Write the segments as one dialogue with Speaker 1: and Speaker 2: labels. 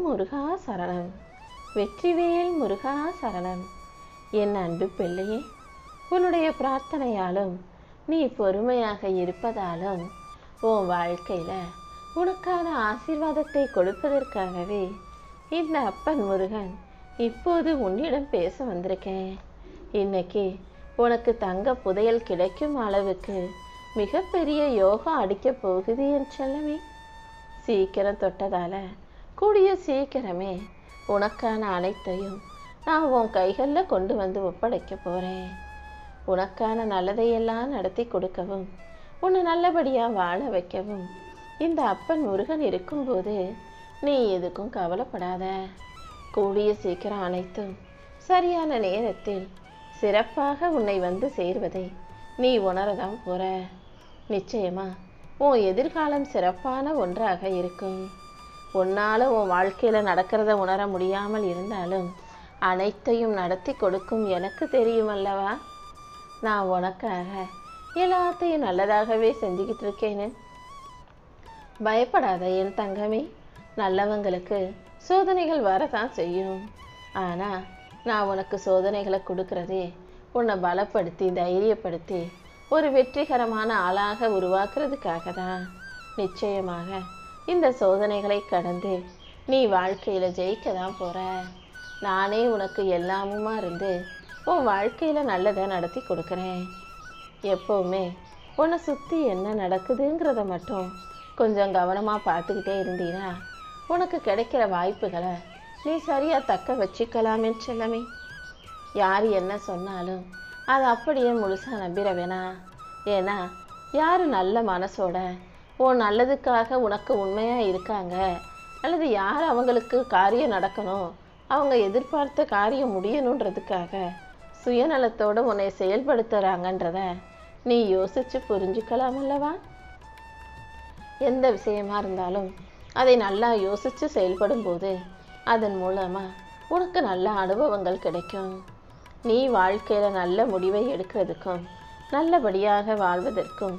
Speaker 1: முருகா சரணம். வெற்றிவேல் முருகா சரணம். என் அன்பு பிள்ளையே, உன்னுடைய பிரார்த்தனையாலும் நீ பொறுமையாக இருப்பதாலும் உன் வாழ்க்கையில் உனக்கான ஆசீர்வாதத்தை கொடுப்பதற்காகவே இந்த அப்பன் முருகன் இப்போது உன்னிடம் பேச வந்திருக்கேன். இன்னைக்கு உனக்கு தங்க புதையல் கிடைக்கும் அளவுக்கு மிகப்பெரிய யோகம் அடிக்கப் போகுது என் செல்லமே. சீக்கிரம் தொட்டதால கூடிய சீக்கிரமே உனக்கான அனைத்தையும் நான் உன் கைகளில் கொண்டு வந்து ஒப்படைக்க போகிறேன். உனக்கான நல்லதையெல்லாம் நடத்தி கொடுக்கவும் உன்னை நல்லபடியாக வாழ வைக்கவும் இந்த அப்பன் முருகன் இருக்கும்போது நீ எதுக்கும் கவலைப்படாத. கூடிய சீக்கிரம் அனைத்தும் சரியான நேரத்தில் சிறப்பாக உன்னை வந்து சேர்வதை நீ உணரதான் போற. நிச்சயமா உன் எதிர்காலம் சிறப்பான ஒன்றாக இருக்கும். உன்னால் உன் வாழ்க்கையில் நடக்கிறத உணர முடியாமல் இருந்தாலும் அனைத்தையும் நடத்தி கொடுக்கும் எனக்கு தெரியும் அல்லவா. நான் உனக்காக எல்லாத்தையும் நல்லதாகவே செஞ்சுக்கிட்டு இருக்கேன்னு. பயப்படாத என் தங்கமே. நல்லவங்களுக்கு சோதனைகள் வரதான் செய்யும். ஆனால் நான் உனக்கு சோதனைகளை கொடுக்கறதே உன்னை பலப்படுத்தி தைரியப்படுத்தி ஒரு வெற்றிகரமான ஆளாக உருவாக்குறதுக்காக தான். நிச்சயமாக இந்த சோதனைகளை கடந்து நீ வாழ்க்கையில் ஜெயிக்க தான் போகிற. நானே உனக்கு எல்லாமுமா இருந்து உன் வாழ்க்கையில் நல்லதை நடத்தி கொடுக்குறேன். எப்போவுமே உன்னை சுற்றி என்ன நடக்குதுங்கிறத மட்டும் கொஞ்சம் கவனமாக பார்த்துக்கிட்டே இருந்தீன்னா உனக்கு கிடைக்கிற வாய்ப்புகளை நீ சரியாக தக்க வச்சுக்கலாமே செல்லமே. யார் என்ன சொன்னாலும் அதை அப்படியே முழுசாக நம்பிட வேணாம். ஏன்னா யார் நல்ல மனசோட உன் நல்லதுக்காக உனக்கு உண்மையாக இருக்காங்க, அல்லது யார் அவங்களுக்கு காரியம் நடக்கணும், அவங்க எதிர்பார்த்த காரியம் முடியணுன்றதுக்காக சுயநலத்தோடு உன்னை செயல்படுத்துகிறாங்கன்றத நீ யோசித்து புரிஞ்சுக்கலாம் அல்லவா. எந்த விஷயமா இருந்தாலும் அதை நல்லா யோசித்து செயல்படும் போது அதன் மூலமாக உனக்கு நல்ல அனுபவங்கள் கிடைக்கும். நீ வாழ்க்கையில் நல்ல முடிவை எடுக்கிறதுக்கும் நல்லபடியாக வாழ்வதற்கும்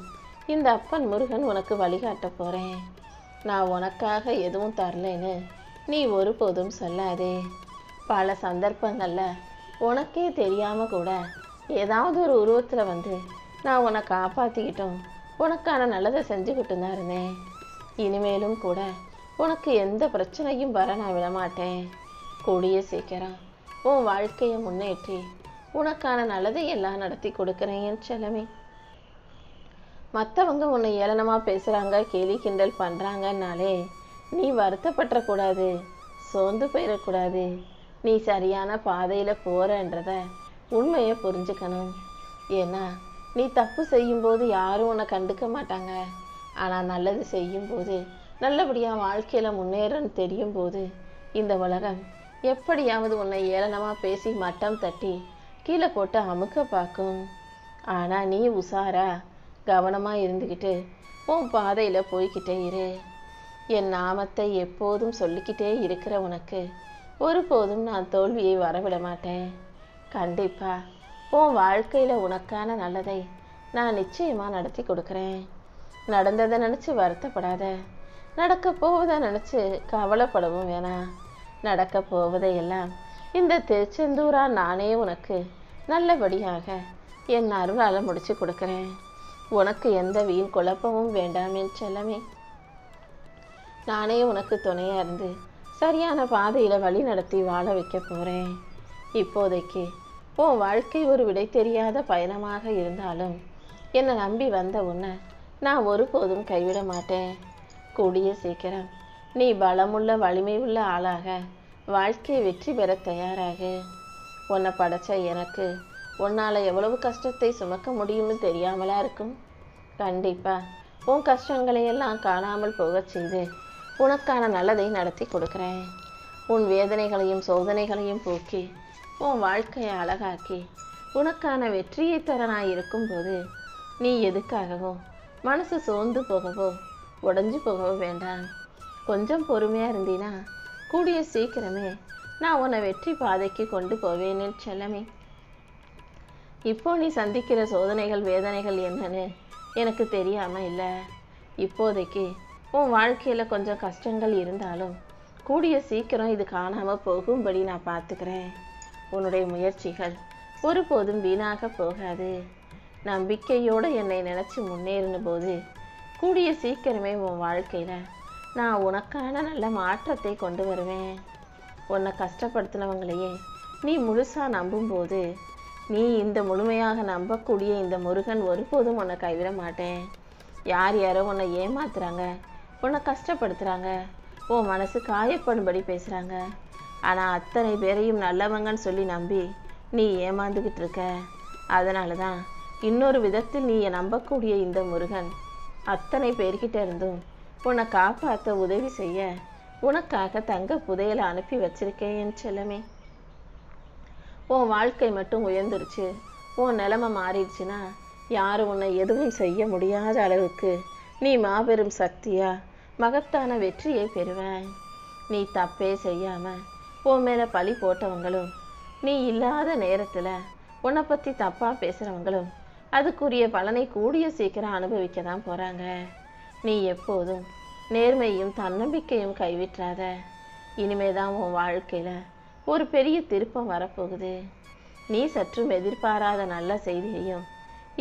Speaker 1: இந்த அப்பன் முருகன் உனக்கு வழிகாட்ட போகிறேன். நான் உனக்காக எதுவும் தரலைன்னு நீ ஒருபோதும் சொல்லாதே. பல சந்தர்ப்பங்களில் உனக்கே தெரியாமல் கூட ஏதாவது ஒரு உருவத்தில் வந்து நான் உன்னை காப்பாற்றிக்கிட்டோம் உனக்கான நல்லதை செஞ்சுக்கிட்டு தான் இருந்தேன். இனிமேலும் கூட உனக்கு எந்த பிரச்சனையும் வர நான் விடமாட்டேன். கூடிய சீக்கிரம் உன் வாழ்க்கையை முன்னேற்றி உனக்கான நல்லதை எல்லாம் நடத்தி கொடுக்குறேன் என் செல்லமே. மற்றவங்க உன்னை ஏளனமாக பேசுகிறாங்க, கேலி கிண்டல் பண்ணுறாங்கன்னாலே நீ வருத்தப்படக்கூடாது, சோர்ந்து போயிடக்கூடாது. நீ சரியான பாதையில் போகிறன்றத உண்மையை புரிஞ்சுக்கணும். ஏன்னா நீ தப்பு செய்யும்போது யாரும் உன்னை கண்டுக்க மாட்டாங்க. ஆனால் நல்லது செய்யும்போது நல்லபடியாக வாழ்க்கையில் முன்னேறன்னு தெரியும் போது இந்த உலகம் எப்படியாவது உன்னை ஏளனமாக பேசி மட்டம் தட்டி கீழே போட்டு அமுக்க பார்க்கும். ஆனால் நீ உஷாரா கவனமாக இருந்துக்கிட்டு உன் பாதையில் போய்கிட்டே இரு. என் நாமத்தை எப்போதும் சொல்லிக்கிட்டே இருக்கிற உனக்கு ஒருபோதும் நான் தோல்வியை வரவிட மாட்டேன். கண்டிப்பாக உன் வாழ்க்கையில் உனக்கான நல்லதை நான் நிச்சயமாக நடத்தி கொடுக்குறேன். நடந்ததை நினச்சி வருத்தப்படாத. நடக்க போவதை நினச்சி கவலைப்படவும் வேணாம். நடக்க போவதையெல்லாம் இந்த திருச்செந்தூரா நானே உனக்கு நல்லபடியாக என் அருளால் முடிச்சு கொடுக்குறேன். உனக்கு எந்த வீண் குழப்பமும் வேண்டாம் என் செல்லமே. நானே உனக்கு துணையாக இருந்து சரியான பாதையில் வழி நடத்தி வாழ வைக்க போகிறேன். இப்போதைக்கு உன் வாழ்க்கை ஒரு விடை தெரியாத பயணமாக இருந்தாலும் என்னை நம்பி வந்த உன்னை நான் ஒருபோதும் கைவிட மாட்டேன். கூடிய சீக்கிரம் நீ பலமுள்ள வலிமை உள்ள ஆளாக வாழ்க்கையை வெற்றி பெற தயாராகு. உன்னை படைச்ச எனக்கு உன்னால் எவ்வளவு கஷ்டத்தை சுமக்க முடியும்னு தெரியாமலா இருக்கும். கண்டிப்பாக உன் கஷ்டங்களையெல்லாம் காணாமல் போக செய்து உனக்கான நல்லதை நடத்தி கொடுக்குறேன். உன் வேதனைகளையும் சோதனைகளையும் போக்கி உன் வாழ்க்கையை அழகாக்கி உனக்கான வெற்றியை தர நான் இருக்கும்போது நீ எதுக்காகவும் மனசு சோர்ந்து போகவோ உடஞ்சி போகவோ வேண்டாம். கொஞ்சம் பொறுமையாக இருந்தீன்னா கூடிய சீக்கிரமே நான் உன்னை வெற்றி பாதைக்கு கொண்டு போவேன்னு செல்லமே. இப்போ நீ சந்திக்கிற சோதனைகள் வேதனைகள் என்னன்னு எனக்கு தெரியாமல் இல்லை. இப்போதைக்கு உன் வாழ்க்கையில் கொஞ்சம் கஷ்டங்கள் இருந்தாலும் கூடிய சீக்கிரம் இது காணாமல் போகும்படி நான் பார்த்துக்கிறேன். உன்னுடைய முயற்சிகள் ஒருபோதும் வீணாக போகாது. நம்பிக்கையோடு என்னை நினச்சி முன்னேறின போது கூடிய சீக்கிரமே உன் வாழ்க்கையில் நான் உனக்கான நல்ல மாற்றத்தை கொண்டு வருவேன். உன்னை கஷ்டப்படுத்தினவங்களையே நீ முழுசாக நம்பும்போது நீ இந்த முழுமையாக நம்பக்கூடிய இந்த முருகன் ஒருபோதும் உன்னை கைவிட மாட்டேன். யார் யாரோ உன்னை ஏமாத்துறாங்க, உன்னை கஷ்டப்படுத்துகிறாங்க, உன் மனசு காயப்படும்படி பேசுகிறாங்க. ஆனால் அத்தனை பேரையும் நல்லவங்கன்னு சொல்லி நம்பி நீ ஏமாந்துக்கிட்டு இருக்க. அதனால தான் இன்னொரு விதத்தில் நீ நம்பக்கூடிய இந்த முருகன் அத்தனை பேர்கிட்ட இருந்தும் உன்னை காப்பாற்ற உதவி செய்ய உனக்காக தங்க புதையலை அனுப்பி வச்சிருக்கேன் என் செல்லமே. உன் வாழ்க்கை மட்டும் உயர்ந்துருச்சு, உன் நிலைமை மாறிடுச்சுன்னா யாரும் உன்னை எதுவும் செய்ய முடியாத அளவுக்கு நீ மாபெரும் சக்தியா மகத்தான வெற்றியை பெறுவாய். நீ தப்பே செய்யாம உன் மேல பழி போட்டவங்களும், நீ இல்லாத நேரத்துல உன்னை பத்தி தப்பா பேசுறவங்களும் அதுக்குரிய பலனை கூடிய சீக்கிரம் அனுபவிக்க தான் போறாங்க. நீ எப்போதும் நேர்மையும் தன்னம்பிக்கையும் கைவிட்டுறாத. இனிமேதான் உன் வாழ்க்கையில ஒரு பெரிய திருப்பம் வரப்போகுது. நீ சற்றும் எதிர்பாராத நல்ல செய்தியையும்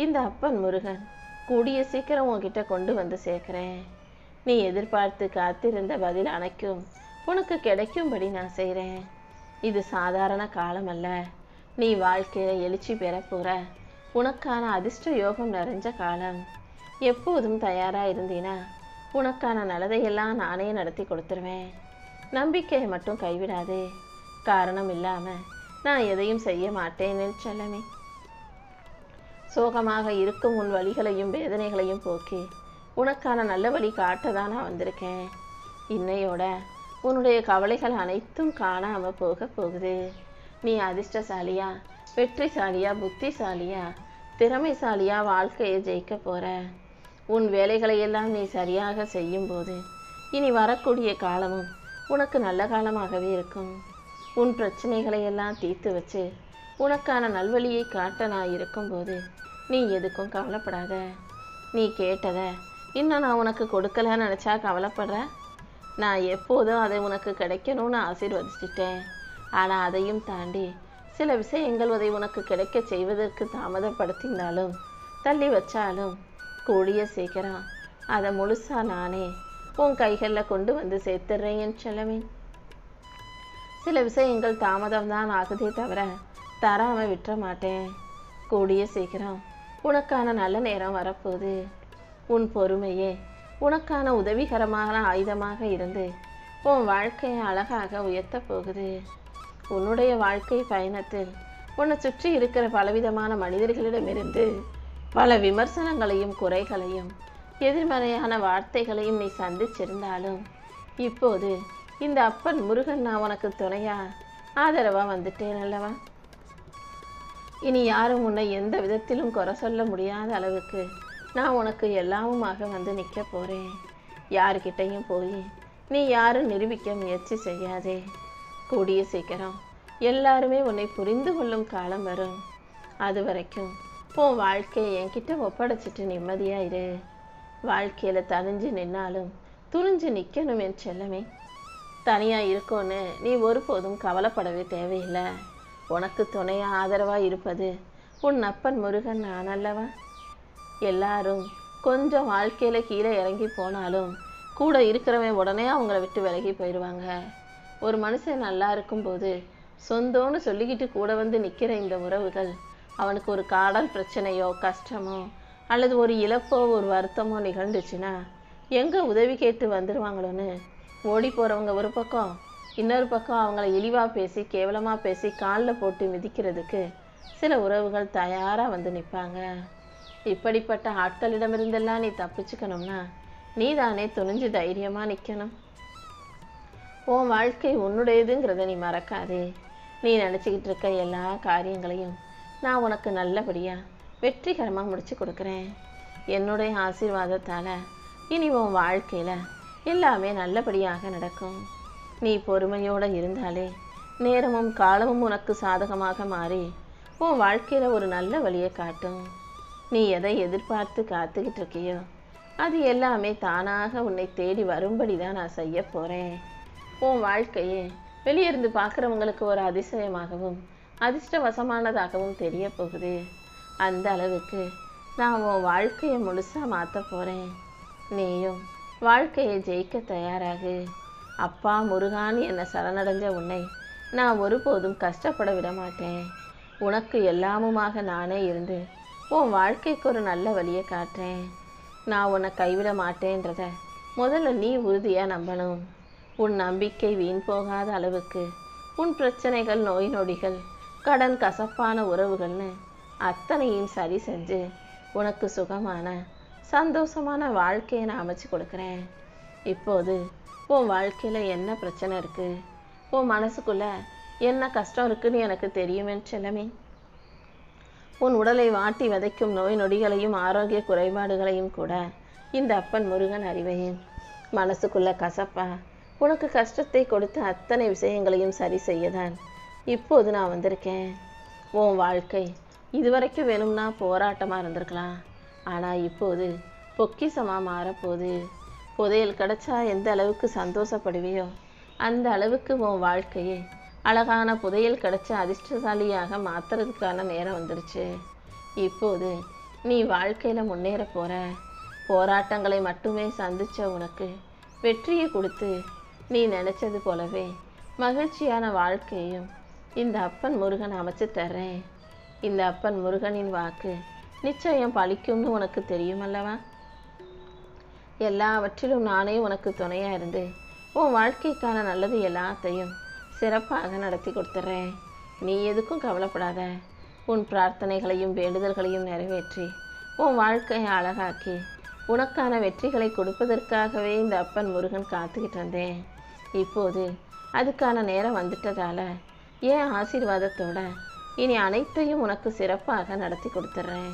Speaker 1: இந்த அப்பன் முருகன் கூடிய சீக்கிரம் உன்கிட்ட கொண்டு வந்து சேர்க்கிறேன். நீ எதிர்பார்த்து காத்திருந்த பதில் அனைக்கும் உனக்கு கிடைக்கும்படி நான் செய்கிறேன். இது சாதாரண காலம் அல்ல. நீ வாழ்க்கையில எழுச்சி பெற போற உனக்கான அதிர்ஷ்ட யோகம் நிறைஞ்ச காலம். எப்போதும் தயாரா இருந்தீனா உனக்கான நல்லதையெல்லாம் நானே நடத்தி கொடுத்துருவேன். நம்பிக்கையை மட்டும் கைவிடாதே. காரணம் இல்லாம நான் எதையும் செய்ய மாட்டேன்னு செல்லமே. சோகமாக இருக்கும் உன் வலிகளையும் வேதனைகளையும் போக்கி உனக்கான நல்ல வழி காட்ட தான் நான் வந்திருக்கேன். இன்னையோட உன்னுடைய கவலைகள் அனைத்தும் காணாம போக போகுது. நீ அதிர்ஷ்டசாலியா, வெற்றிசாலியா, புத்திசாலியா, திறமைசாலியா வாழ்க்கையை ஜெயிக்க போற. உன் வேலைகளை எல்லாம் நீ சரியாக செய்யும் போது இனி வரக்கூடிய காலமும் உனக்கு நல்ல காலமாகவே இருக்கும். உன் பிரச்சனைகளை எல்லாம் தீர்த்து வச்சு உனக்கான நல்வழியை காட்ட நான் இருக்கும்போது நீ எதுக்கும் கவலைப்படாத. நீ கேட்டதை இன்னும் நான் உனக்கு கொடுக்கலன்னு நினச்சா கவலைப்படுற? நான் எப்போதும் அதை உனக்கு கிடைக்கணும்னு ஆசீர்வதிச்சிட்டேன். ஆனால் அதையும் தாண்டி சில விஷயங்கள் அதை உனக்கு கிடைக்க செய்வதற்கு தாமதப்படுத்தினாலும் தள்ளி வச்சாலும் கூடிய சீக்கிரம் அதை முழுசா நானே உன் கைகளில் கொண்டு வந்து சேர்த்துடுறேன் என் செல்லமே. சில விஷயங்கள் தாமதம் தான் ஆகுதே தவிர தராம விட்டுற மாட்டேன். கூடிய சீக்கிரம் உனக்கான நல்ல நேரம் வரப்போகுது. உன் பொறுமையே உனக்கான உதவிகரமான ஆயுதமாக இருந்து உன் வாழ்க்கையை அழகாக உயர்த்த போகுது. உன்னுடைய வாழ்க்கை பயணத்தில் உன்னை சுற்றி இருக்கிற பலவிதமான மனிதர்களிடமிருந்து பல விமர்சனங்களையும் குறைகளையும் எதிர்மறையான வார்த்தைகளையும் நீ சந்திச்சிருந்தாலும் இப்போது இந்த அப்பன் முருகன் நான் உனக்கு துணையா ஆதரவா வந்துட்டேன் அல்லவா. இனி யாரும் உன்னை எந்த விதத்திலும் குறை சொல்ல முடியாத அளவுக்கு நான் உனக்கு எல்லாமுமாக வந்து நிற்க போறேன். யாருக்கிட்டையும் போய் நீ யாரும் நிரூபிக்க முயற்சி செய்யாதே. கூடிய சீக்கிரம் எல்லாருமே உன்னை புரிந்து கொள்ளும் காலம் வரும். அது வரைக்கும் உன் வாழ்க்கையை என்கிட்ட ஒப்படைச்சிட்டு நிம்மதியா இரு. வாழ்க்கையில தனிஞ்சு நின்னாலும் துணிஞ்சு நிற்கணும் என் செல்லமே. தனியா இருக்கோன்னு நீ ஒருபோதும் கவலைப்படவே தேவையில்லை. உனக்கு துணையா ஆதரவா இருப்பது உன் அப்பன் முருகன் நான் அல்லவா. எல்லாரும் கொஞ்சம் வாழ்க்கையில கீழே இறங்கி போனாலும் கூட இருக்கிறவன் உடனே அவங்கள விட்டு விலகி போயிடுவாங்க. ஒரு மனுஷன் நல்லா இருக்கும்போது சொந்தம்னு சொல்லிக்கிட்டு கூட வந்து நிற்கிற இந்த உறவுகள் அவனுக்கு ஒரு காடல் பிரச்சனையோ கஷ்டமோ அல்லது ஒரு இழப்போ ஒரு வருத்தமோ நிகழ்ந்துச்சுன்னா எங்கே உதவி கேட்டு வந்துடுவாங்களோன்னு ஓடி போகிறவங்க ஒரு பக்கம், இன்னொரு பக்கம் அவங்கள இழிவாக பேசி கேவலமாக பேசி காலில் போட்டு மிதிக்கிறதுக்கு சில உறவுகள் தயாராக வந்து நிற்பாங்க. இப்படிப்பட்ட ஆட்களிடமிருந்தெல்லாம் நீ தப்பிச்சுக்கணும்னா நீ தானே துணிஞ்சு தைரியமாக நிற்கணும். உன் வாழ்க்கை உன்னுடையதுங்கிறத நீ மறக்காதே. நீ நினச்சிக்கிட்டு இருக்க எல்லா காரியங்களையும் நான் உனக்கு நல்லபடியாக வெற்றிகரமாக முடிச்சு கொடுக்குறேன். என்னுடைய ஆசீர்வாதத்தால் இனி உன் வாழ்க்கையில் எல்லாமே நல்லபடியாக நடக்கும். நீ பொறுமையோடு இருந்தாலே நேரமும் காலமும் உனக்கு சாதகமாக மாறி உன் வாழ்க்கையில் ஒரு நல்ல வழியை காட்டும். நீ எதை எதிர்பார்த்து காத்துக்கிட்டு இருக்கியோ அது எல்லாமே தானாக உன்னை தேடி வரும்படி தான் நான் செய்ய போகிறேன். உன் வாழ்க்கையே வெளியிருந்து பார்க்குறவங்களுக்கு ஒரு அதிசயமாகவும் அதிர்ஷ்டவசமானதாகவும் தெரிய போகுது. அந்த அளவுக்கு நான் உன் வாழ்க்கையை முழுசாக மாற்ற போகிறேன். நீயும் வாழ்க்கையை ஜெயிக்க தயாராகு. அப்பா முருகான்னு என்னை சரணடைஞ்ச உன்னை நான் ஒருபோதும் கஷ்டப்பட விட மாட்டேன். உனக்கு எல்லாமுமாக நானே இருந்து உன் வாழ்க்கைக்கு ஒரு நல்ல வழியை காட்டுறேன். நான் உன்னை கைவிட மாட்டேன்றத முதல்ல நீ உறுதியாக நம்பணும். உன் நம்பிக்கை வீண் போகாத அளவுக்கு உன் பிரச்சனைகள், நோய் நொடிகள், கடன், கசப்பான உறவுகள்னு அத்தனையும் சரி செஞ்சு உனக்கு சுகமான சந்தோஷமான வாழ்க்கையை நான் அமைச்சு கொடுக்குறேன். இப்போது உன் வாழ்க்கையில் என்ன பிரச்சனை இருக்குது, உன் மனசுக்குள்ள என்ன கஷ்டம் இருக்குன்னு எனக்கு தெரியுமே செல்லமே. உன் உடலை வாட்டி வதைக்கும் நோய் நொடிகளையும் ஆரோக்கிய குறைபாடுகளையும் கூட இந்த அப்பன் முருகன் அறிவேன். மனசுக்குள்ள கசப்பா உனக்கு கஷ்டத்தை கொடுத்த அத்தனை விஷயங்களையும் சரி செய்யதான் இப்போது நான் வந்திருக்கேன். உன் வாழ்க்கை இதுவரைக்கும் வேணும்னா போராட்டமாக இருந்திருக்கலாம். ஆனால் இப்போது பொக்கிஷமாக மாறப்போகுது. புதையல் கிடைச்சா எந்த அளவுக்கு சந்தோஷப்படுவியோ அந்த அளவுக்கு உன் வாழ்க்கையை அழகான புதையல் கிடைச்ச அதிர்ஷ்டசாலியாக மாற்றுறதுக்கான நேரம் வந்துருச்சு. இப்போது நீ வாழ்க்கையில் முன்னேற போகிற. போராட்டங்களை மட்டுமே சந்தித்த உனக்கு வெற்றியை கொடுத்து நீ நினச்சது போலவே மகிழ்ச்சியான வாழ்க்கையையும் இந்த அப்பன் முருகன் அமைச்சு தர்றேன். இந்த அப்பன் முருகனின் வாக்கு நிச்சயம் பலிக்கும்னு உனக்கு தெரியுமல்லவா? எல்லாவற்றிலும் நானே உனக்கு துணையாக இருந்து உன் வாழ்க்கைக்கான நல்லது எல்லாத்தையும் சிறப்பாக நடத்தி கொடுத்துட்றேன். நீ எதுக்கும் கவலைப்படாத. உன் பிரார்த்தனைகளையும் வேண்டுதல்களையும் நிறைவேற்றி உன் வாழ்க்கையை அழகாக்கி உனக்கான வெற்றிகளை கொடுப்பதற்காகவே இந்த அப்பன் முருகன் காத்துக்கிட்டு இருந்தேன். இப்போது அதுக்கான நேரம் வந்துட்டதால என் ஆசீர்வாதத்தோட இனி அனைத்தையும் உனக்கு சிறப்பாக நடத்தி கொடுத்துட்றேன்.